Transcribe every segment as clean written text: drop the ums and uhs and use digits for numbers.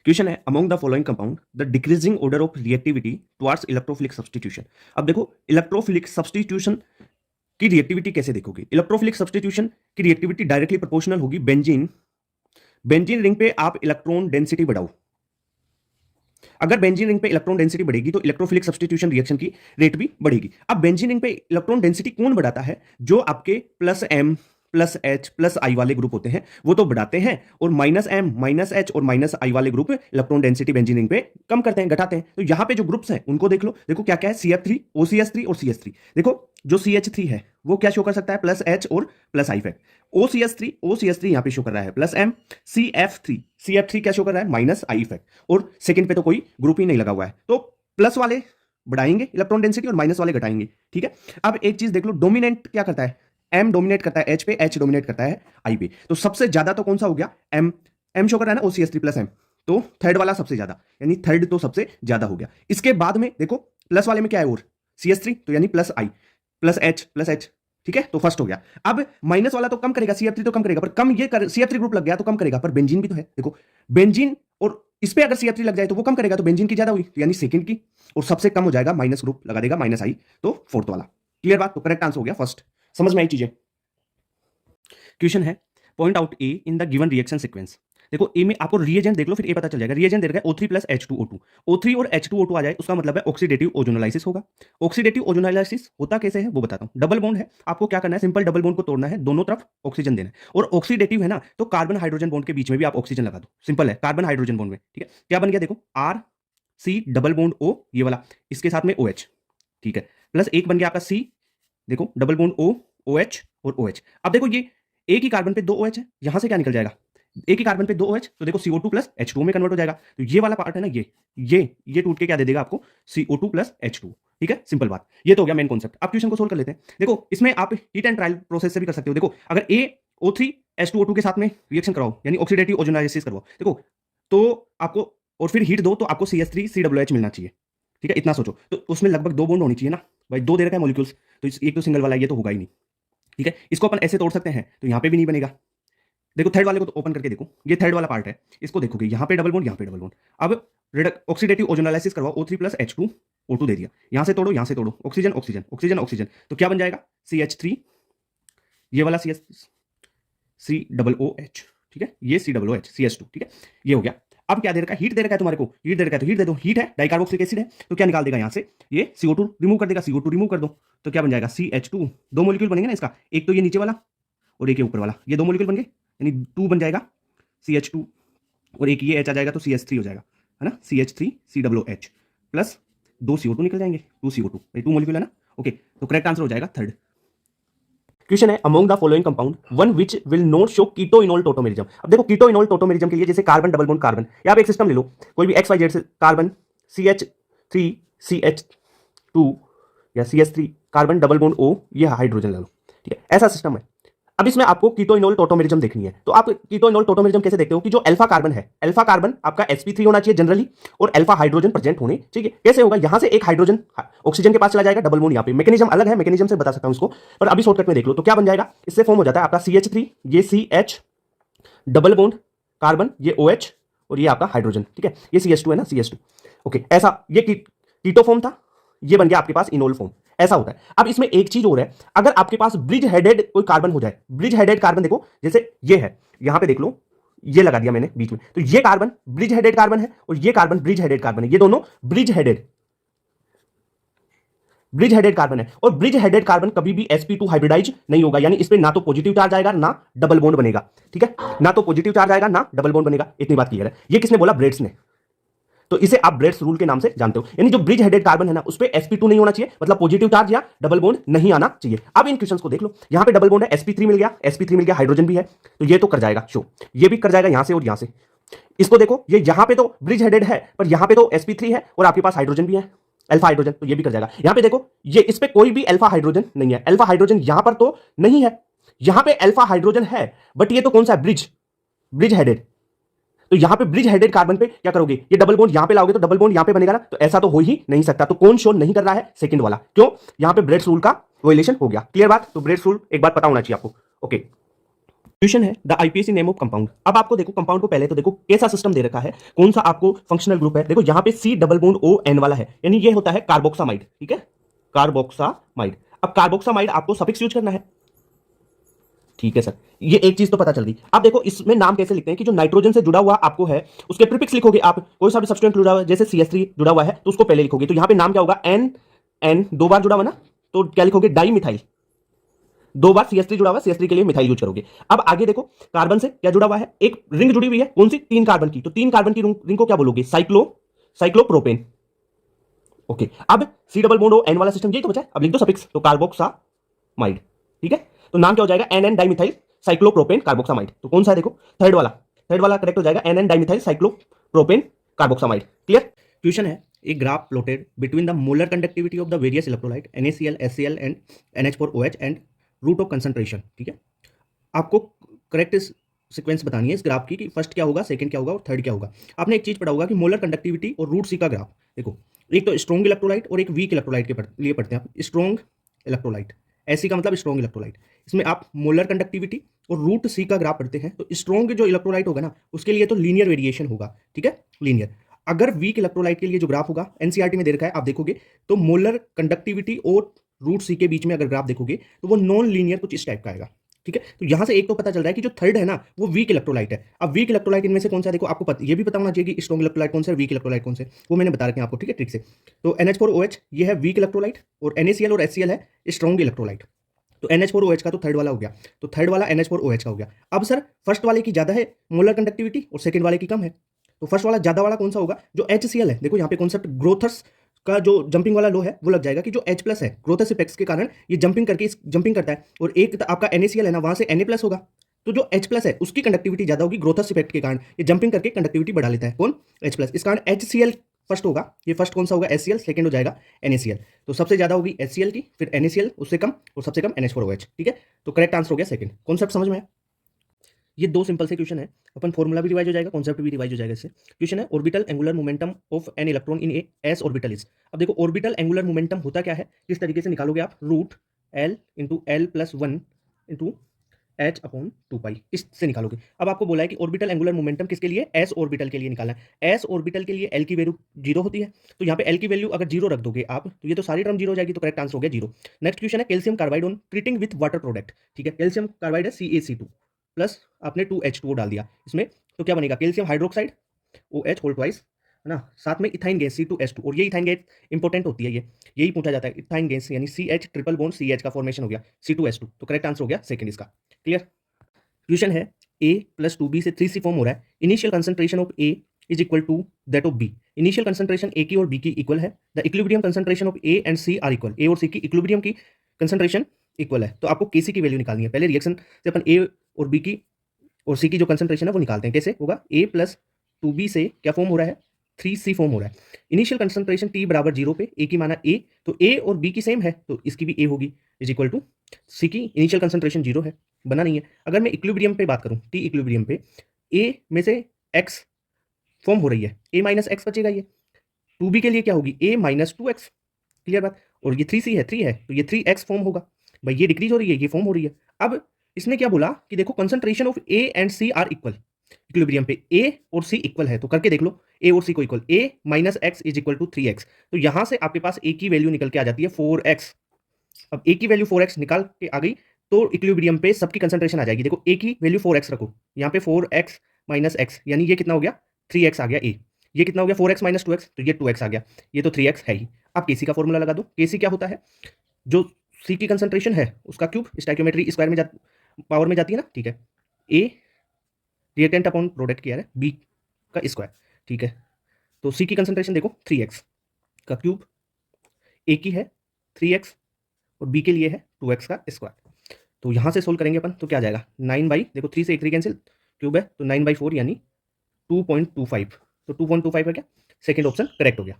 Question है among the following compound the decreasing order of reactivity towards electrophilic substitution. अब देखो electrophilic substitution की reactivity कैसे देखोगे। इलेक्ट्रोफिलिक सब्स्टिट्यूशन की रिएक्टिविटी डायरेक्टली प्रोपोर्शनल होगी बेंजीन बेंजीन रिंग पे आप इलेक्ट्रॉन डेंसिटी बढ़ाओ। अगर बेंजीन रिंग पे इलेक्ट्रॉन डेंसिटी बढ़ेगी तो इलेक्ट्रोफिलिक सब्स्टिट्यूशन रिएक्शन की रेट भी बढ़ेगी। अब बेंजीन रिंग पे इलेक्ट्रॉन डेंसिटी कौन बढ़ाता है? जो आपके plus M plus H plus I वाले ग्रुप होते हैं वो तो बढ़ाते हैं, और माइनस एम माइनस एच और माइनस आई वाले group electron density benzene ring पे कम करते हैं, घटाते हैं। तो यहां पे जो ग्रुप्स हैं उनको देख लो। देखो क्या क्या है, CF3 OCS3 और CS3। देखो जो CH3 है वो क्या शो कर सकता है, प्लस एच और प्लस आई फैक्ट। OCS3 यहां पे शो कर रहा है प्लस एम। CF3 क्या शो कर रहा है, माइनस आई फैक्ट। और सेकंड पे तो कोई ग्रुप ही नहीं लगा हुआ है, तो प्लस वाले बढ़ाएंगे इलेक्ट्रॉन डेंसिटी और माइनस वाले घटाएंगे। ठीक है, अब एक चीज देख लो, डोमिनेंट क्या करता है, एम डोमिनेट करता है एच पे, एच डोमिनेट करता है आई पे। तो सबसे ज्यादा तो कौन सा हो गया, एम शो कर रहा है ना, OCS3 प्लस एम। तो थर्ड वाला सबसे ज्यादा, यानी थर्ड तो सबसे ज्यादा हो गया। इसके बाद में देखो प्लस वाले में क्या है, और CS3 तो यानी प्लस आई प्लस एच। ठीक है, तो फर्स्ट हो गया। अब माइनस वाला तो कम करेगा, CF3 तो कम करेगा, पर कम ये कर CF3 ग्रुप लग गया तो कम करेगा, पर बेंजीन भी तो है। देखो बेंजीन और इस पे अगर CF3 लग जाए तो वो कम करेगा, तो बेंजीन की ज्यादा हुई तो यानी सेकंड की, और सबसे कम हो जाएगा माइनस ग्रुप लगा देगा माइनस आई, तो फोर्थ वाला। क्लियर बात? तो करेक्ट आंसर हो गया फर्स्ट। समझ में आई चीजें। क्वेश्चन है point out A in the given reaction sequence. देखो ए में आपको रिएजेंट देख लो, फिर ए पता चल जाएगा। रिएजेंट दे रखा है O3 प्लस H2O2। O3 और H2O2 आ जाए उसका मतलब है ऑक्सीडेटिव ओजोनोलाइसिस होगा। ऑक्सीडेटिव ओजोनोलाइसिस होता कैसे है वो बताता हूं। डबल बॉन्ड है, आपको क्या करना है, सिंपल डबल बॉन्ड को तोड़ना है, दोनों तरफ ऑक्सीजन देना है। और ऑक्सीडेटिव है ना, तो कार्बन हाइड्रोजन बॉन्ड के बीच में भी आप ऑक्सीजन लगा दो, सिंपल है, कार्बन हाइड्रोजन बॉन्ड में। ठीक है, क्या बन गया देखो, RC डबल बॉन्ड O, ये वाला, इसके साथ में OH। ठीक है, प्लस एक बन गया आपका C, देखो डबल बॉन्ड O, OH और OH। अब देखो ये एक ही कार्बन पे दो OH है, यहां से क्या निकल जाएगा, एक ही कार्बन पे दो OH, तो देखो CO2 प्लस H2 में कन्वर्ट हो जाएगा। तो ये वाला पार्ट है ना, ये टूट के क्या दे देगा आपको, CO2 प्लस H2। ठीक है, सिंपल बात। ये तो हो गया मेन कॉन्सेप्ट। अब क्वेश्चन को सोल्व कर लेते हैं। देखो इसमें आप हीट एंड ट्रायल प्रोसेस से भी कर सकते हो। देखो अगर O3 H2O2 के साथ में रिएक्शन कराओ, यानी ऑक्सीडेटिव ओजोनाइसिस करवाओ, देखो तो आपको, और फिर हीट दो तो आपको CH3 COOH मिलना चाहिए। ठीक है, इतना सोचो, तो उसमें लगभग दो बॉन्ड होनी चाहिए ना भाई, दो दे रखा है मॉलिक्यूल्स, तो एक तो सिंगल वाला, ये तो होगा ही नहीं। ठीक है, इसको अपन ऐसे तोड़ सकते हैं, तो यहां पे भी नहीं बनेगा। देखो थर्ड वाले को तो ओपन करके देखो, ये थर्ड वाला पार्ट है, इसको देखोगे यहां पे डबल बॉन्ड, यहां पे डबल बॉन्ड। अब ऑक्सीडेटिव ओजोनोलाइसिस करवाओ, O3 प्लस H2O2 दे दिया, यहां से तोड़ो, यहां से तोड़ो, ऑक्सीजन ऑक्सीजन ऑक्सीजन ऑक्सीजन, तो क्या बन जाएगा, CH3, ये वाला COOH। ठीक है, ये COOH CH2। ठीक है, ये हो गया। अब क्या दे रखा है, हीट दे रखा है तुम्हारे को, हीट दे रखा है तो हीट दे दो, हीट है, डाइकार्बोक्सिलिक एसिड है, तो क्या निकाल देगा यहां से, ये CO2 रिमूव कर देगा, CO2 रिमूव कर दो, तो क्या बन जाएगा, CH2। दो मॉलिक्यूल बनेंगे ना इसका, एक तो ये नीचे वाला और एक ये ऊपर वाला, ये दो मॉलिक्यूल बन गए, यानी 2 बन जाएगा CH2, और एक ये H आ जाएगा तो CH3 हो जाएगा, है ना, CH3 COOH प्लस 2 CO2 निकल जाएंगे, 2 CO2, ये 2 मॉलिक्यूल है ना। ओके, तो करेक्ट आंसर हो जाएगा थर्ड। क्वेश्चन है among the following compound one which will not show keto enol tautomerism. अब देखो कीटोइनोल टोटोमेरिज्म के लिए जैसे कार्बन डबल बॉन्ड कार्बन, या आप एक सिस्टम ले लो, कोई भी XYZ से कार्बन CH3 CH2 या CH3 carbon double bond O, ये हाइड्रोजन ले लो। ठीक है, ऐसा सिस्टम है। अब इसमें आपको कीटोइनोल टोटोमेरिज्म देखनी है, तो आप कीटोइनोल टोटोमेरिज्म कैसे देखते हो कि जो अल्फा कार्बन है, अल्फा कार्बन आपका sp3 होना चाहिए जनरली, और अल्फा हाइड्रोजन प्रेजेंट होने चाहिए। कैसे होगा, यहां से एक हाइड्रोजन ऑक्सीजन के पास चला जाएगा, डबल बॉन्ड यहां पे, मैकेनिज्म अलग है, मैकेनिज्म से बता सकता हूं इसको, पर अभी शॉर्टकट में देख लो। तो क्या बन जाएगा, इससे फॉर्म हो जाता है आपका CH3, ये CH डबल बॉन्ड कार्बन, ये OH और ये आपका हाइड्रोजन। ठीक है, ये CH2 है ना, CH2। ओके, ऐसा ये कीटो फॉर्म था, ये बन गया आपके पास इनोल फॉर्म, ऐसा होता है। अब इसमें एक चीज और है, अगर आपके पास ब्रिज हेडेड कोई कार्बन हो जाए, ब्रिज हेडेड कार्बन देखो, जैसे ये है, यहां पे देख लो, ये लगा दिया मैंने बीच में, तो ये कार्बन ब्रिज हेडेड कार्बन है, और ये कार्बन ब्रिज हेडेड कार्बन है, ये दोनों ब्रिज हेडेड कार्बन है। और ब्रिज हेडेड कार्बन कभी भी sp2 हाइब्रिडाइज नहीं होगा, यानी इस पे ना तो पॉजिटिव चार्ज आएगा ना डबल बॉन्ड बनेगा। ठीक है, ना तो पॉजिटिव चार्ज आएगा ना डबल बॉन्ड बनेगा, इतनी बात क्लियर है। ये किसने बोला, ब्रेड्स ने, तो इसे आप ब्रेड्स रूल के नाम से जानते हो। यानी जो ब्रिज हेडेड कार्बन है ना, उस पे sp2 नहीं होना चाहिए, मतलब पॉजिटिव चार्ज या डबल बॉन्ड नहीं आना चाहिए। अब इन क्वेश्चंस को देख लो, यहां पे डबल बॉन्ड है, sp3 मिल गया, हाइड्रोजन भी है, तो ये तो कर जाएगा शो, ये भी कर जाएगा यहां से और यहां से। इसको देखो, ये यहां पे तो ब्रिज हेडेड है, पर यहां पे तो sp3 है और आपके पास हाइड्रोजन भी है, अल्फा हाइड्रोजन, तो ये भी कर जाएगा। यहां पे देखो, ये इस पे कोई भी अल्फा हाइड्रोजन नहीं है, अल्फा हाइड्रोजन यहां पर तो नहीं है, यहां पे अल्फा हाइड्रोजन है, बट ये तो कौन सा है, ब्रिज हेडेड। तो यहां पे ब्रिज हेडेड कार्बन पे क्या करोगे, ये डबल बॉन्ड यहां पे लाओगे तो डबल बॉन्ड यहां पे बनेगा ना, तो ऐसा तो हो ही नहीं सकता। तो कौन शो नहीं कर रहा है, सेकंड वाला, क्यों, यहां पे ब्रेड्स रूल का वायलेशन हो गया। क्लियर बात? तो ब्रेड्स रूल एक बार पता होना चाहिए आपको। ओके। क्वेश्चन है the IUPAC name of compound. अब आपको देखो कंपाउंड को पहले तो देखो कैसा सिस्टम दे रखा है, कौन सा आपको फंक्शनल ग्रुप है। देखो यहाँ पे C double bond O N वाला है, यानी ये होता है कार्बोक्सामाइड। ठीक है, कार्बोक्सामाइड। अब कार्बोक्सामाइड आपको सफिक्स यूज करना है। ठीक है सर, ये एक चीज तो पता चल गई। अब देखो इसमें नाम कैसे लिखते हैं कि जो नाइट्रोजन से जुड़ा हुआ आपको है उसके प्रीफिक्स लिखोगे आप। कोई सा भी सब्सटेंस जुड़ा हुआ है, जैसे CH3 जुड़ा हुआ है तो उसको पहले लिखोगे। तो यहाँ पे नाम क्या होगा, एन, एन दो बार जुड़ा हुआ ना, तो क्या लिखोगे, डाई मिथाइल। दो बार CH3 जुड़ा हुआ है, CH3 के लिए मिथाइल यूज करोगे। अब आगे देखो कार्बन से क्या जुड़ा हुआ है, एक रिंग जुड़ी हुई है, कौन सी, 3 कार्बन की। तो 3 कार्बन की रिंग को क्या बोलोगे, साइक्लोप्रोपेन। ओके, अब C double bond O N वाला सिस्टम यही तो बचा है। अब लिख दो सफिक्स, तो कार्बोक्सामाइड। ठीक है, तो नाम क्या हो जाएगा, N N dimethyl cyclopropane carboxamide. तो कौन सा है देखो, थर्ड वाला करेक्ट हो जाएगा, N N dimethyl cyclopropane carboxamide. Clear. Question है a graph plotted between the molar conductivity of the various electrolyte NaCl, HCl and NH4OH and root of concentration। ठीक है, आपको करेक्ट सीक्वेंस बतानी है इस ग्राफ की कि फर्स्ट क्या होगा, सेकंड क्या होगा और थर्ड क्या होगा। आपने एक चीज पढ़ा होगा कि मोलर कंडक्टिविटी और रूट सी का ग्राफ। देखो एक तो स्ट्रॉन्ग इलेक्ट्रोलाइट और एक वीक इलेक्ट्रोलाइट के लिए पढ़ते हैं आप। स्ट्रॉन्ग इलेक्ट्रोलाइट, एसी का मतलब स्ट्रॉन्ग इलेक्ट्रोलाइट। इसमें आप मोलर कंडक्टिविटी और रूट सी का ग्राफ पढ़ते हैं। तो स्ट्रॉन्ग जो इलेक्ट्रोलाइट होगा ना उसके लिए तो लीनियर वेरिएशन होगा। ठीक है, लीनियर। अगर वीक इलेक्ट्रोलाइट के लिए जो ग्राफ होगा एनसीईआरटी में दे रखा है, आप देखोगे तो मोलर कंडक्टिविटी और रूट सी के बीच में अगर ग्राफ देखोगे तो वो नॉन लीनियर कुछ इस टाइप का आएगा। ठीक है, तो यहां से एक तो पता चल रहा है कि जो थर्ड है ना वो वीक इलेक्ट्रोलाइट है। अब वीक इलेक्ट्रोलाइट इनमें से कौन सा, देखो आपको ये भी पता होना चाहिए कि स्ट्रॉन्ग इलेक्ट्रोलाइट कौन सा है, वीक इलेक्ट्रोलाइट कौन से, वो मैंने बता रखे हैं आपको। ठीक है, ट्रिक से। तो NH4OH ये है वीक इलेक्ट्रोलाइट और NaCl और HCl है स्ट्रॉन्ग इलेक्ट्रोलाइट। तो NH4OH का तो थर्ड वाला हो गया, तो थर्ड वाला NH4OH का हो गया। अब सर फर्स्ट वाले की ज्यादा है मोलर कंडक्टिविटी और सेकंड वाले की कम है, तो फर्स्ट वाला ज्यादा वाला कौन सा होगा, जो HCl है। देखो यहाँ पे कॉन्सेप्ट ग्रोथर्स का जो जंपिंग वाला लो है वो लग जाएगा कि जो H प्लस है ग्रोथर्स इफेक्ट्स के कारण ये जंपिंग करता है, और एक आपका NaCl है ना वहां से Na प्लस होगा। तो जो H प्लस है उसकी कंडक्टिविटी ज्यादा होगी ग्रोथर्स इफेक्ट के कारण, ये जंपिंग करके कंडक्टिविटी बढ़ा लेता है। कौन, H प्लस। इस कारण HCl फर्स्ट होगा। ये फर्स्ट कौन सा होगा, HCl, सेकंड हो जाएगा NaCl। तो सबसे ज्यादा होगी HCl की, फिर NaCl उससे कम, और सबसे कम NH4OH। ठीक है, तो करेक्ट आंसर हो गया सेकंड। कॉन्सेप्ट समझ में आया। ये दो सिंपल से क्वेश्चन है, अपन फॉर्मूला भी रिवाइज हो जाएगा, कॉन्सेप्ट भी रिवाइज हो जाएगा इससे। क्वेश्चन है orbital angular momentum of an electron in A S orbital is. अब देखो ऑर्बिटल एंगुलर मोमेंटम होता क्या है, किस तरीके से निकालोगे आप, root L into L plus one into H upon 2 pi, इससे निकालोगे। अब आपको बोला है कि ऑर्बिटल एंगुलर मोमेंटम किसके लिए, एस ऑर्बिटल के लिए निकालना है। एस ऑर्बिटल के लिए एल की वैल्यू 0 होती है, तो यहाँ पे एल की वैल्यू अगर 0 रख दोगे आप तो ये तो सारी टर्म 0 हो जाएगी, तो करेक्ट आंसर हो गया 0। नेक्स्ट क्वेश्चन है calcium carbide on treating with water product. ठीक है, कैल्शियम कार्बाइड है CaC2 प्लस आपने 2H2O डाल दिया इसमें, तो क्या बनेगा, calcium hydroxide OH whole twice है ना, साथ में इथाइन गैस C2H2, और ये इथाइन गैस इंपॉर्टेंट होती है, ये यही पूछा जाता है। इथाइन गैस यानी CH ट्रिपल बॉन्ड CH का फॉर्मेशन हो गया C2H2, तो करेक्ट आंसर हो गया सेकंड इसका। क्लियर। क्वेश्चन है A प्लस 2B से 3C फॉर्म हो रहा है। Initial concentration of A is equal to that of B। Initial concentration A की और B की इक्वल है। The equilibrium concentration of A and C are equal. A और C की इक्विलिब्रियम की कंसंट्रेशन इक्वल है, तो आपको Kc की वैल्यू निकालनी है। पहले रिएक्शन से अपन A और B की और C की जो कंसंट्रेशन है वो निकालते हैं। कैसे होगा, A प्लस 2B से क्या फॉर्म हो रहा है, 3C फॉर्म हो रहा है। इनिशियल कंसंट्रेशन T बराबर 0 पे A की माना A, तो A और B की सेम है तो इसकी भी A होगी, इज इक्वल टू C की इनिशियल कंसंट्रेशन 0 है, बना नहीं है। अगर मैं इक्विलिब्रियम पे बात करूं, T इक्विलिब्रियम पे A में से X फॉर्म हो रही है, A माइनस एक्स बचेगा। ये 2B के लिए क्या होगी, A माइनस 2X। क्लियर बात। और ये 3C है, 3 है तो ये 3X फॉर्म होगा। भाई ये डिक्रीज हो रही है, ये फॉर्म हो रही है। अब इसने क्या बोला कि देखो concentration of A and C are equal. Equilibrium पे A और C इक्वल है, तो करके देख लो A और C को equal, A minus X is equal to 3X। तो यहां से आपके पास A की वैल्यू निकल के आ जाती है 4X। अब A की वैल्यू 4X निकाल के आ गई तो इक्विलिब्रियम पे सबकी कंसंट्रेशन आ जाएगी। देखो A की वैल्यू 4X रखो, यहाँ पे 4X माइनस एक्स यानी ये कितना हो गया, 3X आ गया A। ये कितना हो गया 4X माइनस 2X, तो ये 2X आ गया, ये तो 3X है ही। अब Kc का फॉर्मूला लगा दो। Kc क्या होता है, जो C की कंसंट्रेशन है उसका क्यूब, स्टोइकियोमेट्री स्क्वायर में पावर में जाती है ना। ठीक है, A रिएक्टेंट अपॉन प्रोडक्ट किया है B का स्क्वायर। ठीक है, तो C की कंसंट्रेशन देखो 3X का क्यूब, A की है 3X और B के लिए है 2X का स्क्वायर। तो यहां से सोल्व करेंगे अपन तो क्या आ जाएगा, 9 बाई, देखो 3 से 3 कैंसिल, क्यूब है तो 9/4 यानी 2.25। तो 2.25 है क्या, सेकंड ऑप्शन करेक्ट हो गया।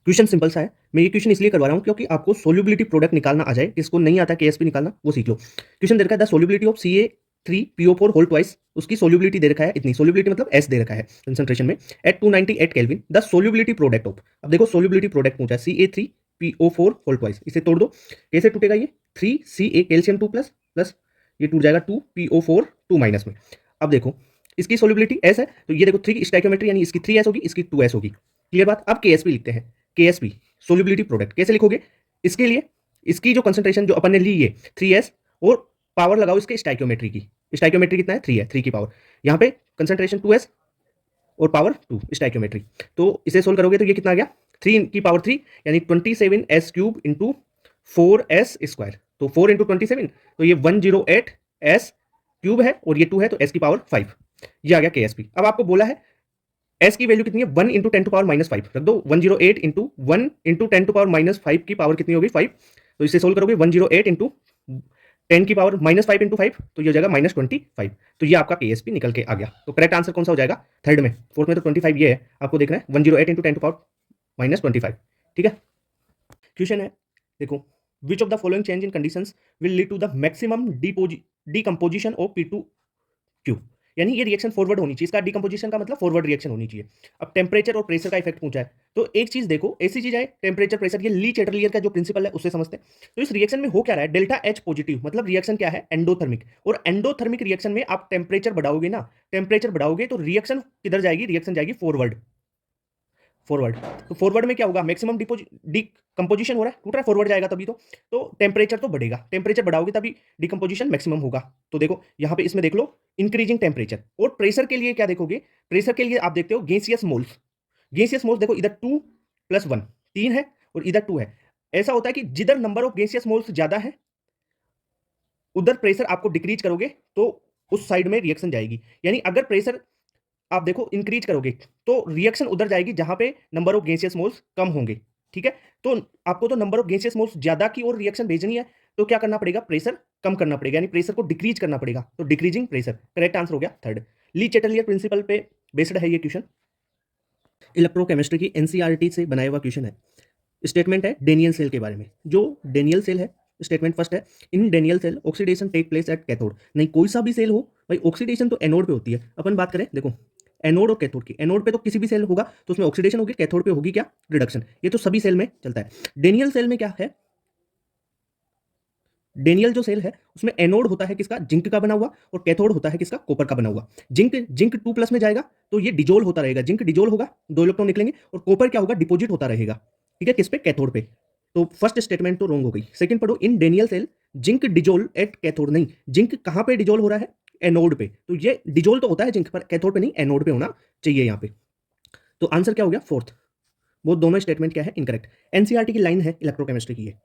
क्वेश्चन सिंपल सा है, मैं ये क्वेश्चन इसलिए करवा रहा हूं क्योंकि आपको सोल्यूबिलिटी प्रोडक्ट निकालना आ जाए, किसको नहीं आता KSP निकालना वो सीख लो। क्वेश्चन दे रखा है the solubility of Ca3PO4 whole twice, उसकी सोल्यूबिलिटी दे रखा है इतनी, सोल्यूबिलिटी मतलब S दे रखा है कंसंट्रेशन में at 298 kelvin. The solubility product of, अब देखो सोल्यूबिलिटी प्रोडक्ट पूछा है Ca3PO4 होल ट्वाइस, इसे तोड़ दो, कैसे टूटेगा ये, 3Ca कैल्शियम 2 प्लस ये टूट जाएगा 2PO4 2 माइनस में। अब देखो इसकी सोल्युबिलिटी एस है, तो ये देखो 3 स्टोइकियोमेट्री यानी इसकी 3s होगी, इसकी 2s होगी। क्लियर बात। अब KSP लिखते हैं। KSP सोल्युबिलिटी प्रोडक्ट कैसे लिखोगे? इसके लिए इसकी जो कंसंट्रेशन जो अपन ने ली है 3s, और पावर लगाओ इसके स्टोइकियोमेट्री की। स्टोइकियोमेट्री कितना है? 3 है, 3 की पावर। यहाँ पे कंसंट्रेशन 2s और पावर 2 स्टोइकियोमेट्री। तो इसे सोल्व करोगे तो ये कितना आ गया? 3 की पावर 3 यानी 27s cube into 4s square. तो 4 इंटू 27, तो ये 108s क्यूब है, और ये 2 है, तो s की पावर 5। ये आ गया KSP। अब आपको बोला है s की वैल्यू कितनी है? 1 इंटू 10 टू पावर माइनस 5 रख दो। 108 into 1 into 10 to power minus 5 की पावर कितनी होगी? 5। तो इसे सोल्व करोगे 108 इंटू 10 की पावर माइनस 5 इंटू 5, तो ये हो जाएगा -25। तो ये आपका KSP निकल के आ गया। तो करेक्ट आंसर कौन सा हो जाएगा? थर्ड में। फोर्थ में तो 25 ये है, आपको देखना है 108 इंटू 10 टू पावर -25। ठीक है। क्वेश्चन है देखो, which of the following change in conditions will lead to the maximum decomposition of P2Q। यानी ये रिएक्शन फॉरवर्ड होनी चाहिए। इसका डिकम्पोजिशन का मतलब फॉरवर्ड रिएक्शन होनी चाहिए। अब टेम्परेचर और प्रेशर का इफेक्ट पूछा है, तो एक चीज देखो, ऐसी चीज है टेम्परेचर प्रेशर, ये ली चैटरलियर का जो प्रिंसिपल है उससे समझते हैं। तो इस रिएक्शन में हो क्या रहा है? डेल्टा H पॉजिटिव, मतलब रिएक्शन क्या है? एंडोथर्मिक। और एंडोथर्मिक रिएक्शन में आप टेम्परेचर बढ़ाओगे ना, टेम्परेचर बढ़ाओगे तो रिएक्शन किधर जाएगी? रिएक्शन जाएगी फॉरवर्ड। फॉरवर्ड। तो फॉरवर्ड में क्या होगा? मैक्सिमम डिकम्पोजिशन हो रहा है, टूट रहा है, फॉरवर्ड जाएगा तभी तो टेम्परेचर तो बढ़ेगा, टेम्परेचर बढ़ाओगे तभी डिकम्पोजिशन मैक्सिमम होगा। तो देखो यहाँ पे इसमें देख लो इंक्रीजिंग टेम्परेचर। और प्रेशर के लिए क्या देखोगे? प्रेशर के लिए आप देखते हो गैसियस मोल्स। गैसियस मोल्स देखो, इधर 2 + 1 3 है, और इधर 2 है। ऐसा होता है कि जिधर नंबर ऑफ गैसियस मोल्स ज्यादा है उधर प्रेशर आपको डिक्रीज करोगे तो उस साइड में रिएक्शन जाएगी। यानी अगर प्रेशर आप देखो इंक्रीज करोगे तो रिएक्शन उधर जाएगी जहां पे नंबर ऑफ गैसियस मोल्स कम होंगे। ठीक है। तो आपको तो नंबर ऑफ गैसियस मोल्स ज्यादा की और रिएक्शन भेजनी है, तो क्या करना पड़ेगा? प्रेशर कम करना पड़ेगा, यानी प्रेशर को डिक्रीज करना पड़ेगा। तो डिक्रीजिंग प्रेशर करेक्ट आंसर हो गया थर्ड। ली चैटरलियर प्रिंसिपल पे बेस्ड है ये क्वेश्चन। इलेक्ट्रोकेमिस्ट्री की एनसीईआरटी से बनाया हुआ क्वेश्चन है। स्टेटमेंट है डेनियल सेल के बारे में। जो डेनियल सेल है, स्टेटमेंट फर्स्ट है, in Daniell cell oxidation take place at cathode. नहीं कोई सा भी सेल हो भाई, ऑक्सीडेशन तो एनोड पे होती है। अपन बात करें देखो एनोड और कैथोड की, एनोड पे तो किसी भी सेल होगा तो उसमें ऑक्सीडेशन होगी, कैथोड पे होगी क्या? रिडक्शन। ये तो सभी सेल में चलता है। डेनियल सेल में क्या है? डेनियल जो सेल है उसमें एनोड होता है किसका? जिंक का बना हुआ, और कैथोड होता है किसका? कॉपर का बना हुआ। जिंक जिंक 2+ में जाएगा तो ये डिजोल्व होता रहेगा, जिंक डिजोल्व होगा, 2 इलेक्ट्रॉन निकलेंगे, और कॉपर क्या होगा? डिपोजिट होता रहेगा। ठीक है, किस पे? कैथोड पे। तो फर्स्ट स्टेटमेंट तो रॉन्ग हो गई। सेकंड पढ़ो, in Daniell cell zinc dissolve at cathode. नहीं, जिंक कहां पे डिजोल्व हो रहा है? एनोड पे। तो ये डिजोल्व तो होता है जिंक पर, कैथोड पे नहीं, एनोड पे होना चाहिए यहाँ पे। तो आंसर क्या हो गया? फोर्थ। वो दोनों स्टेटमेंट क्या है? इनकरेक्ट। एनसीईआरटी की लाइन है इलेक्ट्रोकेमिस्ट्री की है।